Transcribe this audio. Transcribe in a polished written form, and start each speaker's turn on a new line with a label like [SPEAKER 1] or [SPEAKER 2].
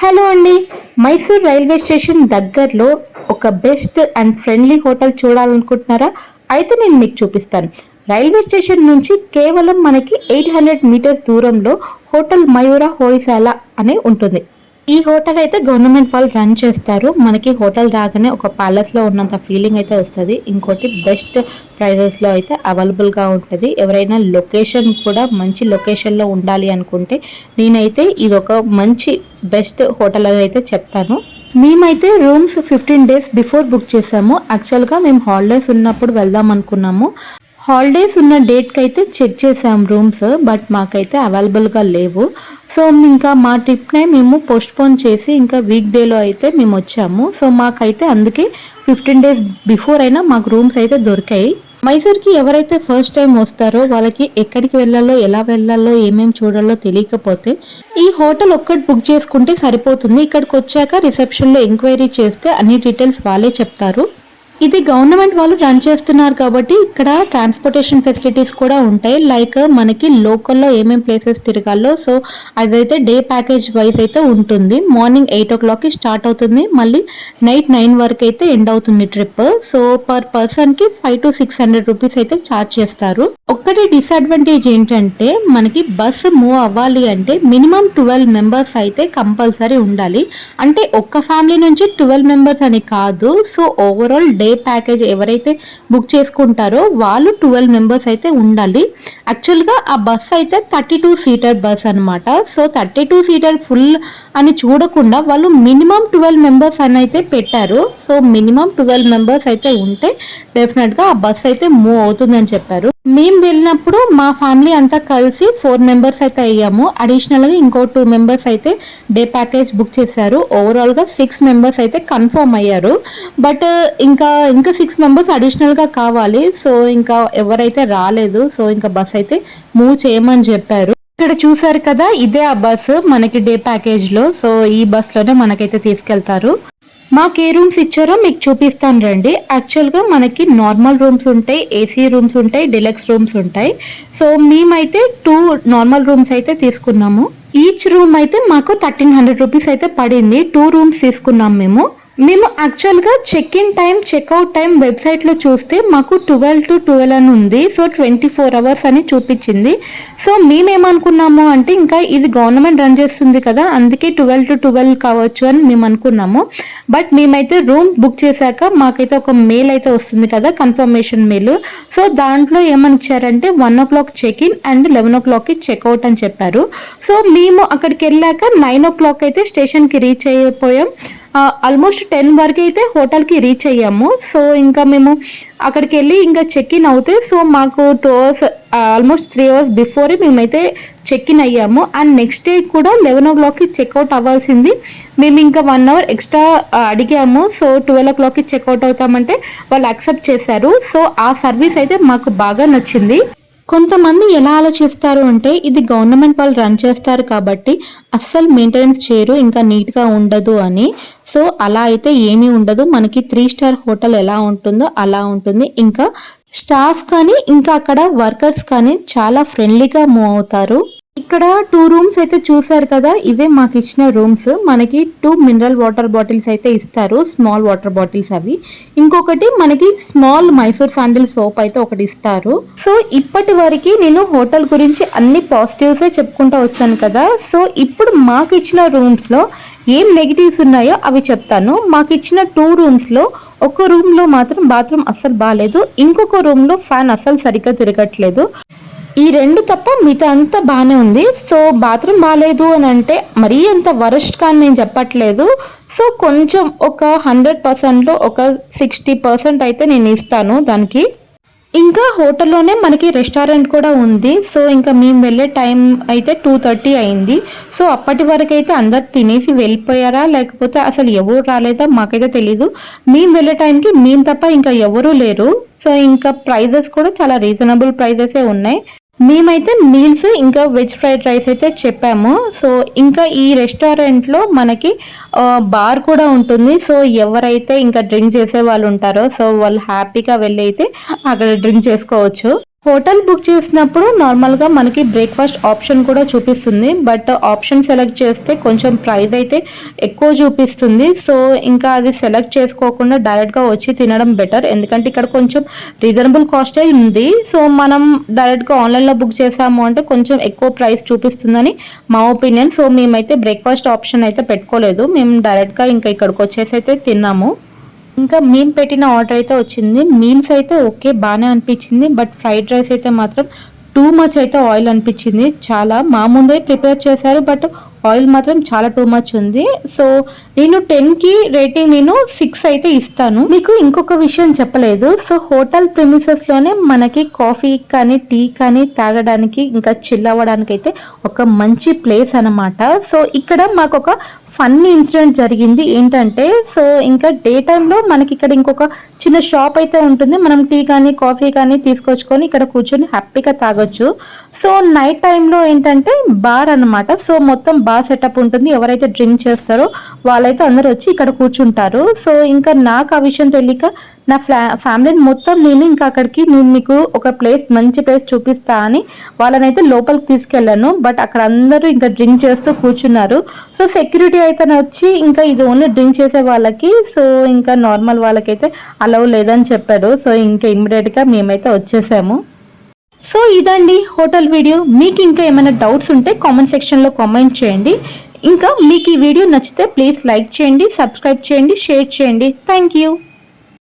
[SPEAKER 1] Hello అండి. Mysore railway station దగ్గరలో ఒక బెస్ట్ అండ్ ఫ్రెండ్లీ హోటల్ చూడాలనుకుంటున్నారా? అయితే నేను మీకు చూపిస్తాను. రైల్వే స్టేషన్ నుంచి కేవలం మనకి 800 మీటర్స్ దూరంలో హోటల్ మయూరా హోయసాల అని ఉంటుంది. ఈ హోటల్ అయితే గవర్నమెంట్ వాళ్ళు రన్ చేస్తారు. మనకి హోటల్ రాగానే ఒక ప్యాలెస్లో ఉన్నంత ఫీలింగ్ అయితే వస్తుంది. ఇంకోటి బెస్ట్ ప్రైజెస్లో అయితే అవైలబుల్గా ఉంటుంది. ఎవరైనా లొకేషన్ కూడా మంచి లొకేషన్లో ఉండాలి అనుకుంటే నేనైతే ఇది ఒక మంచి బెస్ట్ హోటల్ అని అయితే చెప్తాను. మేమైతే రూమ్స్ 15 డేస్ బిఫోర్ బుక్ చేసాము. యాక్చువల్గా మేము హాలిడేస్ ఉన్నప్పుడు వెళ్దాం అనుకున్నాము. హాలిడేస్ ఉన్న డేట్కి అయితే చెక్ చేసాం రూమ్స్, బట్ మాకైతే అవైలబుల్గా లేవు. సో ఇంకా మా ట్రిప్నే మేము పోస్ట్పోన్ చేసి ఇంకా వీక్ డేలో అయితే మేము వచ్చాము. సో మాకైతే అందుకే 15 డేస్ బిఫోర్ అయినా మాకు రూమ్స్ అయితే దొరికాయి. మైసూర్కి ఎవరైతే ఫస్ట్ టైం వస్తారో వాళ్ళకి ఎక్కడికి వెళ్ళాలో, ఎలా వెళ్ళాలో, ఏమేమి చూడాలో తెలియకపోతే ఈ హోటల్ ఒక్కటి బుక్ చేసుకుంటే సరిపోతుంది. ఇక్కడికి వచ్చాక రిసెప్షన్లో ఎంక్వైరీ చేస్తే అన్ని డీటెయిల్స్ వాళ్ళే చెప్తారు. ఇది గవర్నమెంట్ వాళ్ళు రన్ చేస్తున్నారు కాబట్టి ఇక్కడ ట్రాన్స్పోర్టేషన్ ఫెసిలిటీస్ కూడా ఉంటాయి. లైక్ మనకి లోకల్లో ఏమేమి ప్లేసెస్ తిరగాలో, సో అదైతే డే ప్యాకేజ్ వైజ్ అయితే ఉంటుంది. మార్నింగ్ 8 o'clockకి స్టార్ట్ అవుతుంది, మళ్ళీ నైట్ 9 వరకు అయితే ఎండ్ అవుతుంది ట్రిప్. సో పర్ పర్సన్కి 500 to 600 రూపీస్ అయితే ఛార్జ్ చేస్తారు. ఒక్కటి డిసడ్వాంటేజ్ ఏంటంటే మనకి బస్సు మూవ్ అవ్వాలి అంటే మినిమం 12 మెంబర్స్ అయితే కంపల్సరీ ఉండాలి. అంటే ఒక్క ఫ్యామిలీ నుంచి 12 మెంబర్స్ అని కాదు. సో ఓవరాల్ డే ప్యాకేజ్ ఎవరైతే బుక్ చేసుకుంటారో వాళ్ళు 12 మెంబర్స్ అయితే ఉండాలి. యాక్చువల్గా ఆ బస్ అయితే 32 సీటర్ బస్ అనమాట. సో 32 సీటర్ ఫుల్ అని చూడకుండా వాళ్ళు మినిమం 12 మెంబర్స్ అని అయితే పెట్టారు. సో మినిమం 12 మెంబర్స్ అయితే ఉంటే డెఫినెట్గా ఆ బస్ అయితే మూవ్ అవుతుందని చెప్పారు. మేము వెళ్ళినప్పుడు మా ఫ్యామిలీ అంతా కలిసి 4 మెంబర్స్ అయితే అయ్యాము. అడిషనల్గా ఇంకో 2 మెంబర్స్ అయితే డే ప్యాకేజ్ బుక్ చేశారు. ఓవరాల్గా 6 మెంబర్స్ అయితే కన్ఫర్మ్ అయ్యారు. బట్ ఇంకా 6 మెంబర్స్ అడిషనల్గా కావాలి. సో ఇంకా ఎవరైతే రాలేదు. సో ఇంకా బస్ అయితే మూవ్ చేయమని చెప్పారు. ఇక్కడ చూసారు కదా, ఇదే ఆ బస్ మనకి డే ప్యాకేజ్లో. సో ఈ బస్లోనే మనకైతే తీసుకెళ్తారు. మాకు ఏ రూమ్స్ ఇచ్చారో మీకు చూపిస్తాను రండి. యాక్చువల్గా మనకి నార్మల్ రూమ్స్ ఉంటాయి, ఏసీ రూమ్స్ ఉంటాయి, డిలక్స్ రూమ్స్ ఉంటాయి. సో మేమైతే 2 నార్మల్ రూమ్స్ అయితే తీసుకున్నాము. ఈచ్ రూమ్ అయితే మాకు 1300 రూపీస్ అయితే పడింది. 2 రూమ్స్ తీసుకున్నాం మేము యాక్చువల్గా check in time, checkout time వెబ్సైట్లో చూస్తే మాకు 12 to 12 అని ఉంది. సో 24 hours అని చూపించింది. సో మేమేమనుకున్నాము అంటే ఇంకా ఇది గవర్నమెంట్ రన్ చేస్తుంది కదా, అందుకే 12 to 12 కావచ్చు అని మేము అనుకున్నాము. బట్ మేమైతే రూమ్ బుక్ చేశాక మాకైతే ఒక మెయిల్ అయితే వస్తుంది కదా, కన్ఫర్మేషన్ మెయిల్. సో దాంట్లో ఏమని ఇచ్చారంటే 1 o'clock చెక్ ఇన్ అండ్ 11 o'clockకి చెక్అవుట్ అని చెప్పారు. సో మేము అక్కడికి వెళ్ళాక 9 o'clock అయితే స్టేషన్కి రీచ్ అయిపోయాం. ఆల్మోస్ట్ 10 వరకు అయితే హోటల్కి రీచ్ అయ్యాము. సో ఇంకా మేము అక్కడికి వెళ్ళి ఇంకా చెక్ ఇన్ అవుతే సో మాకు 2 hours ఆల్మోస్ట్ 3 hours బిఫోరే మేమైతే చెక్ ఇన్ అయ్యాము. అండ్ నెక్స్ట్ డే కూడా 11 o'clockకి చెక్అవుట్ అవ్వాల్సింది. మేము ఇంకా 1 hour ఎక్స్ట్రా అడిగాము. సో 12 o'clockకి చెక్అవుట్ అవుతామంటే వాళ్ళు యాక్సెప్ట్ చేశారు. సో ఆ సర్వీస్ అయితే మాకు బాగా నచ్చింది. కొంతమంది ఎలా ఆలోచిస్తారు అంటే ఇది గవర్నమెంట్ వాళ్ళు రన్ చేస్తారు కాబట్టి అస్సలు మెయింటెనెన్స్ చేయరు, ఇంకా నీట్గా ఉండదు అని. సో అలా అయితే ఏమీ ఉండదు. మనకి 3 star హోటల్ ఎలా ఉంటుందో అలా ఉంటుంది. ఇంకా స్టాఫ్ కానీ ఇంకా అక్కడ వర్కర్స్ కానీ చాలా ఫ్రెండ్లీగా మూవ్ అవుతారు. ఇక్కడ 2 రూమ్స్ అయితే చూసారు కదా, ఇవే మాకు ఇచ్చిన రూమ్స్. మనకి 2 మినరల్ వాటర్ బాటిల్స్ అయితే ఇస్తారు, స్మాల్ వాటర్ బాటిల్స్ అవి. ఇంకొకటి మనకి స్మాల్ మైసూర్ శాండిల్ సోప్ అయితే ఒకటి ఇస్తారు. సో ఇప్పటి వరకు నేను హోటల్ గురించి అన్ని పాజిటివ్సే చెప్పుకుంటూ వచ్చాను కదా. సో ఇప్పుడు మాకు ఇచ్చిన రూమ్స్లో ఏం నెగిటివ్స్ ఉన్నాయో అవి చెప్తాను. మాకు ఇచ్చిన 2 రూమ్స్లో ఒక రూమ్లో మాత్రం బాత్రూమ్ అస్సలు బాగాలేదు, ఇంకొక రూమ్లో ఫ్యాన్ అస్సలు సరిగ్గా తిరగట్లేదు. ఈ 2 తప్ప మిగతా అంతా బాగానే ఉంది. సో బాత్రూమ్ బాగాలేదు అని అంటే మరీ అంత వరస్ట్ కానీ నేను చెప్పట్లేదు. సో కొంచెం ఒక 100%లో ఒక 60% అయితే నేను ఇస్తాను దానికి. ఇంకా హోటల్లోనే మనకి రెస్టారెంట్ కూడా ఉంది. సో ఇంకా మేము వెళ్ళే టైం అయితే 2:30 అయింది. సో అప్పటి వరకు అయితే అందరు తినేసి వెళ్ళిపోయారా లేకపోతే అసలు ఎవరు రాలేదా మాకైతే తెలీదు. మేము వెళ్ళే టైంకి మేము తప్ప ఇంకా ఎవరూ లేరు. సో ఇంకా ప్రైజెస్ కూడా చాలా రీజనబుల్ ప్రైజెసే ఉన్నాయి. మేమైతే మీల్స్ ఇంకా వెజ్ ఫ్రైడ్ రైస్ అయితే చెప్పాము. సో ఇంకా ఈ రెస్టారెంట్లో మనకి బార్ కూడా ఉంటుంది. సో ఎవరైతే ఇంకా డ్రింక్ చేసే వాళ్ళు ఉంటారో సో వాళ్ళు హ్యాపీగా వెళ్ళి అయితే అక్కడ డ్రింక్ చేసుకోవచ్చు. హోటల్ బుక్ చేసినప్పుడు నార్మల్గా మనకి బ్రేక్ఫాస్ట్ ఆప్షన్ కూడా చూపిస్తుంది, బట్ ఆప్షన్ సెలెక్ట్ చేస్తే కొంచెం ప్రైస్ అయితే ఎక్కువ చూపిస్తుంది. సో ఇంకా అది సెలెక్ట్ చేసుకోకుండా డైరెక్ట్గా వచ్చి తినడం బెటర్, ఎందుకంటే ఇక్కడ కొంచెం రీజనబుల్ కాస్టే ఉంది. సో మనం డైరెక్ట్గా ఆన్లైన్లో బుక్ చేసాము అంటే కొంచెం ఎక్కువ ప్రైస్ చూపిస్తుందని మా ఒపీనియన్. సో మేమైతే బ్రేక్ఫాస్ట్ ఆప్షన్ అయితే పెట్టుకోలేదు, మేము డైరెక్ట్గా ఇంకా ఇక్కడికి వచ్చేసి అయితే తిన్నాము. ఇంకా మేము పెట్టిన ఆర్డర్ అయితే వచ్చింది. మీల్స్ అయితే ఓకే బాగానే అనిపించింది, బట్ ఫ్రైడ్ రైస్ అయితే మాత్రం టూ మచ్ అయితే ఆయిల్ అనిపించింది. చాలా మా ముందే ప్రిపేర్ చేశారు, బట్ ఆయిల్ మాత్రం చాలా టూ మచ్ ఉంది. సో నేను 10కి రేటింగ్ నేను 6 అయితే ఇస్తాను. మీకు ఇంకొక విషయం చెప్పలేదు. సో హోటల్ ప్రిమిసెస్లోనే మనకి కాఫీ కానీ టీ కానీ తాగడానికి ఇంకా చిల్ అవ్వడానికి అయితే ఒక మంచి ప్లేస్ అనమాట. సో ఇక్కడ మాకు ఒక ఫన్నీ ఇన్సిడెంట్ జరిగింది. ఏంటంటే సో ఇంకా డే టైంలో మనకి ఇక్కడ ఇంకొక చిన్న షాప్ అయితే ఉంటుంది. మనం టీ కానీ కాఫీ కానీ తీసుకొచ్చుకొని ఇక్కడ కూర్చొని హ్యాపీగా తాగొచ్చు. సో నైట్ టైంలో ఏంటంటే బార్ అనమాట. సో మొత్తం బార్ సెటప్ ఉంటుంది. ఎవరైతే డ్రింక్ చేస్తారో వాళ్ళైతే అందరూ వచ్చి ఇక్కడ కూర్చుంటారు. సో ఇంకా నాకు ఆ విషయం తెలియక నా ఫ్యామిలీని మొత్తం నేను ఇంకా అక్కడికి నేను మీకు ఒక ప్లేస్ మంచి ప్లేస్ చూపిస్తా అని వాళ్ళనైతే లోపలికి తీసుకెళ్ళాను. బట్ అక్కడ అందరూ ఇంకా డ్రింక్ చేస్తూ కూర్చున్నారు. సో సెక్యూరిటీ అయితే వచ్చి ఇంకా ఇది ఓన్లీ డ్రింక్ చేసే వాళ్ళకి, సో ఇంకా నార్మల్ వాళ్ళకైతే అలౌ లేదని చెప్పాడు. సో ఇంకా ఇమ్మీడియట్గా మేమైతే వచ్చేసాము. సో ఇదండి హోటల్ వీడియో. మీకు ఇంకా ఏమైనా డౌట్స్ ఉంటే కామెంట్ సెక్షన్లో కామెంట్ చేయండి. ఇంకా మీకు ఈ వీడియో నచ్చితే ప్లీజ్ లైక్ చేయండి, సబ్స్క్రైబ్ చేయండి, షేర్ చేయండి. Thank you.